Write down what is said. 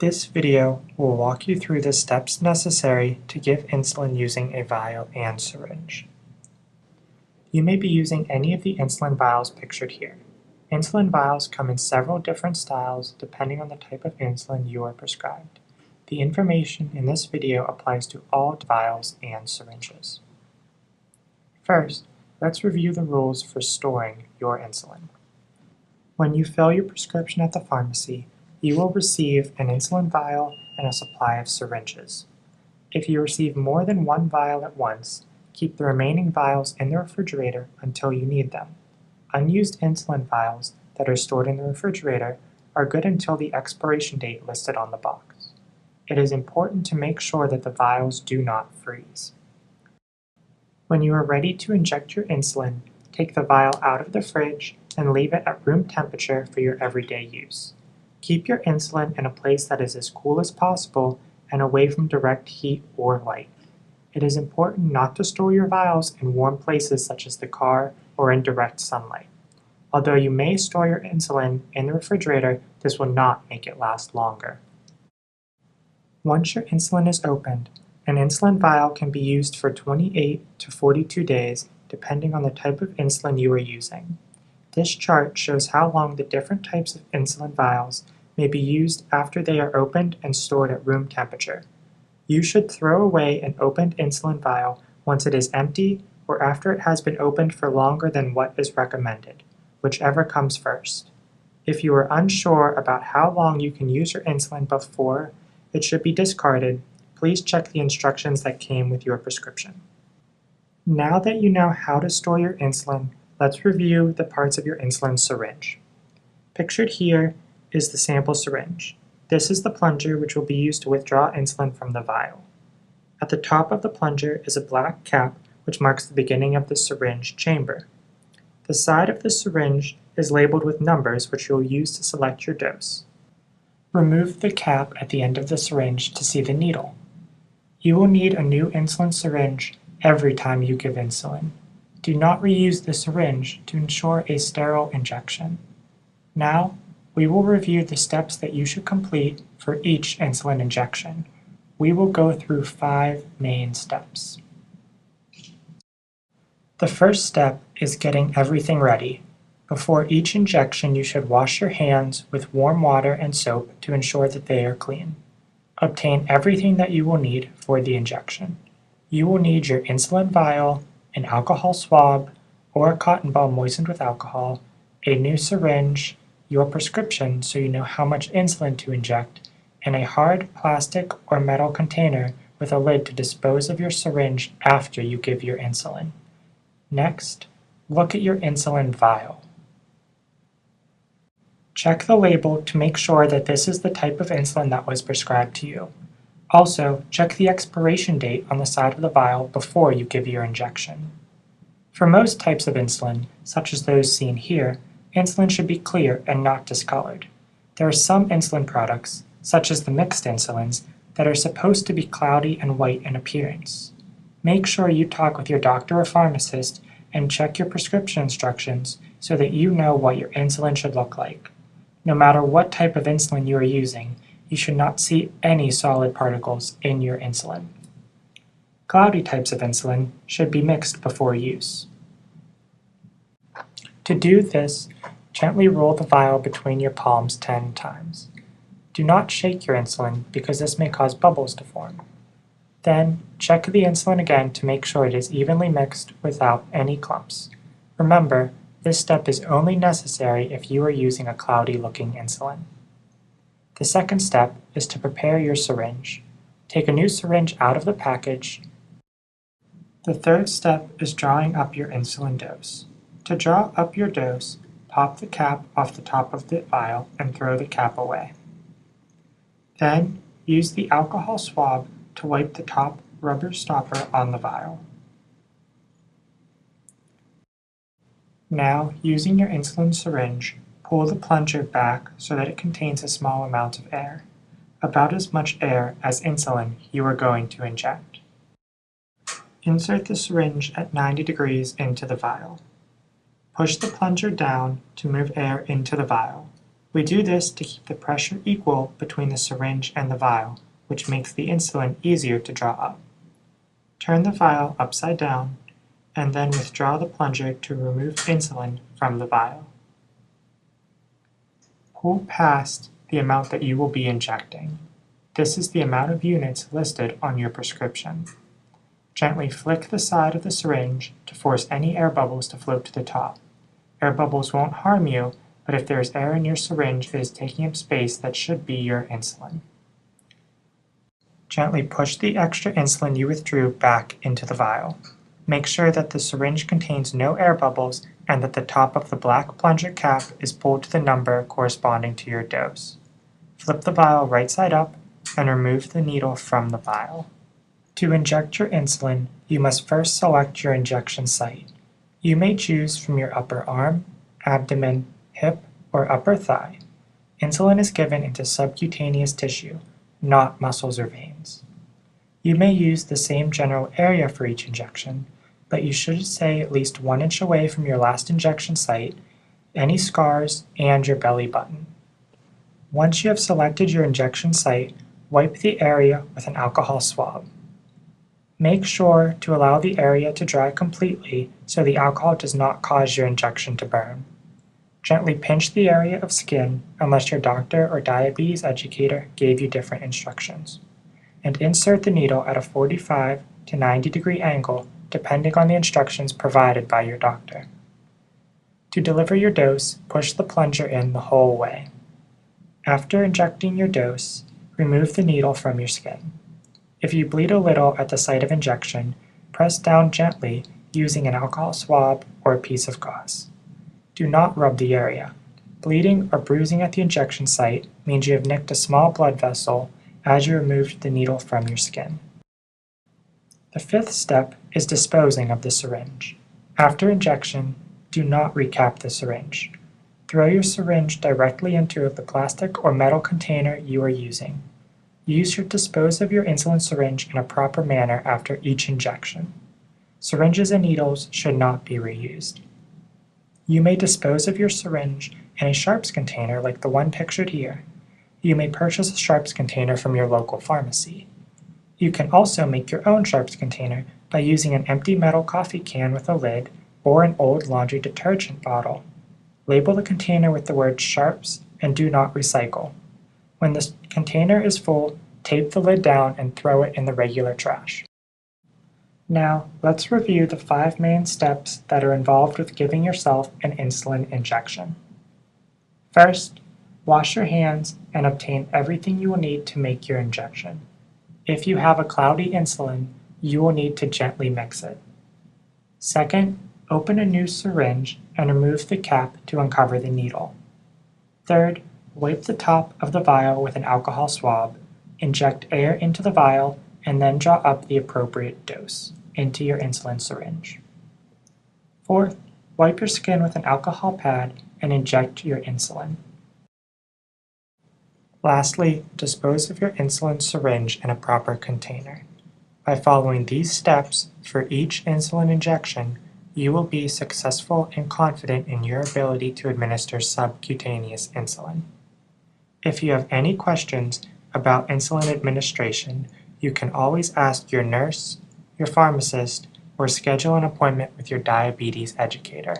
This video will walk you through the steps necessary to give insulin using a vial and syringe. You may be using any of the insulin vials pictured here. Insulin vials come in several different styles depending on the type of insulin you are prescribed. The information in this video applies to all vials and syringes. First, let's review the rules for storing your insulin. When you fill your prescription at the pharmacy, you will receive an insulin vial and a supply of syringes. If you receive more than one vial at once, keep the remaining vials in the refrigerator until you need them. Unused insulin vials that are stored in the refrigerator are good until the expiration date listed on the box. It is important to make sure that the vials do not freeze. When you are ready to inject your insulin, take the vial out of the fridge and leave it at room temperature for your everyday use. Keep your insulin in a place that is as cool as possible and away from direct heat or light. It is important not to store your vials in warm places such as the car or in direct sunlight. Although you may store your insulin in the refrigerator, this will not make it last longer. Once your insulin is opened, an insulin vial can be used for 28 to 42 days depending on the type of insulin you are using. This chart shows how long the different types of insulin vials may be used after they are opened and stored at room temperature. You should throw away an opened insulin vial once it is empty or after it has been opened for longer than what is recommended, whichever comes first. If you are unsure about how long you can use your insulin before it should be discarded, please check the instructions that came with your prescription. Now that you know how to store your insulin, let's review the parts of your insulin syringe. Pictured here is the sample syringe. This is the plunger which will be used to withdraw insulin from the vial. At the top of the plunger is a black cap which marks the beginning of the syringe chamber. The side of the syringe is labeled with numbers which you'll use to select your dose. Remove the cap at the end of the syringe to see the needle. You will need a new insulin syringe every time you give insulin. Do not reuse the syringe to ensure a sterile injection. Now, we will review the steps that you should complete for each insulin injection. We will go through 5 main steps. The first step is getting everything ready. Before each injection, you should wash your hands with warm water and soap to ensure that they are clean. Obtain everything that you will need for the injection. You will need your insulin vial, an alcohol swab, or a cotton ball moistened with alcohol, a new syringe, your prescription so you know how much insulin to inject, and a hard plastic or metal container with a lid to dispose of your syringe after you give your insulin. Next, look at your insulin vial. Check the label to make sure that this is the type of insulin that was prescribed to you. Also, check the expiration date on the side of the vial before you give your injection. For most types of insulin, such as those seen here, insulin should be clear and not discolored. There are some insulin products, such as the mixed insulins, that are supposed to be cloudy and white in appearance. Make sure you talk with your doctor or pharmacist and check your prescription instructions so that you know what your insulin should look like. No matter what type of insulin you are using, you should not see any solid particles in your insulin. Cloudy types of insulin should be mixed before use. To do this, gently roll the vial between your palms 10 times. Do not shake your insulin because this may cause bubbles to form. Then, check the insulin again to make sure it is evenly mixed without any clumps. Remember, this step is only necessary if you are using a cloudy-looking insulin. The second step is to prepare your syringe. Take a new syringe out of the package. The third step is drawing up your insulin dose. To draw up your dose, pop the cap off the top of the vial and throw the cap away. Then, use the alcohol swab to wipe the top rubber stopper on the vial. Now, using your insulin syringe, pull the plunger back so that it contains a small amount of air, about as much air as insulin you are going to inject. Insert the syringe at 90 degrees into the vial. Push the plunger down to move air into the vial. We do this to keep the pressure equal between the syringe and the vial, which makes the insulin easier to draw up. Turn the vial upside down, and then withdraw the plunger to remove insulin from the vial. Pull past the amount that you will be injecting. This is the amount of units listed on your prescription. Gently flick the side of the syringe to force any air bubbles to float to the top. Air bubbles won't harm you, but if there is air in your syringe, it is taking up space that should be your insulin. Gently push the extra insulin you withdrew back into the vial. Make sure that the syringe contains no air bubbles and that the top of the black plunger cap is pulled to the number corresponding to your dose. Flip the vial right side up and remove the needle from the vial. To inject your insulin, you must first select your injection site. You may choose from your upper arm, abdomen, hip, or upper thigh. Insulin is given into subcutaneous tissue, not muscles or veins. You may use the same general area for each injection, but you should stay at least 1 inch away from your last injection site, any scars, and your belly button. Once you have selected your injection site, wipe the area with an alcohol swab. Make sure to allow the area to dry completely so the alcohol does not cause your injection to burn. Gently pinch the area of skin unless your doctor or diabetes educator gave you different instructions, and insert the needle at a 45 to 90 degree angle depending on the instructions provided by your doctor. To deliver your dose, push the plunger in the whole way. After injecting your dose, remove the needle from your skin. If you bleed a little at the site of injection, press down gently using an alcohol swab or a piece of gauze. Do not rub the area. Bleeding or bruising at the injection site means you have nicked a small blood vessel as you removed the needle from your skin. The fifth step is disposing of the syringe. After injection, do not recap the syringe. Throw your syringe directly into the plastic or metal container you are using. Use to dispose of your insulin syringe in a proper manner after each injection. Syringes and needles should not be reused. You may dispose of your syringe in a sharps container like the one pictured here. You may purchase a sharps container from your local pharmacy. You can also make your own sharps container by using an empty metal coffee can with a lid or an old laundry detergent bottle. Label the container with the word sharps and do not recycle. When the container is full, tape the lid down and throw it in the regular trash. Now, let's review the 5 main steps that are involved with giving yourself an insulin injection. First, wash your hands and obtain everything you will need to make your injection. If you have a cloudy insulin, you will need to gently mix it. Second, open a new syringe and remove the cap to uncover the needle. Third, wipe the top of the vial with an alcohol swab, inject air into the vial, and then draw up the appropriate dose into your insulin syringe. Fourth, wipe your skin with an alcohol pad and inject your insulin. Lastly, dispose of your insulin syringe in a proper container. By following these steps for each insulin injection, you will be successful and confident in your ability to administer subcutaneous insulin. If you have any questions about insulin administration, you can always ask your nurse, your pharmacist, or schedule an appointment with your diabetes educator.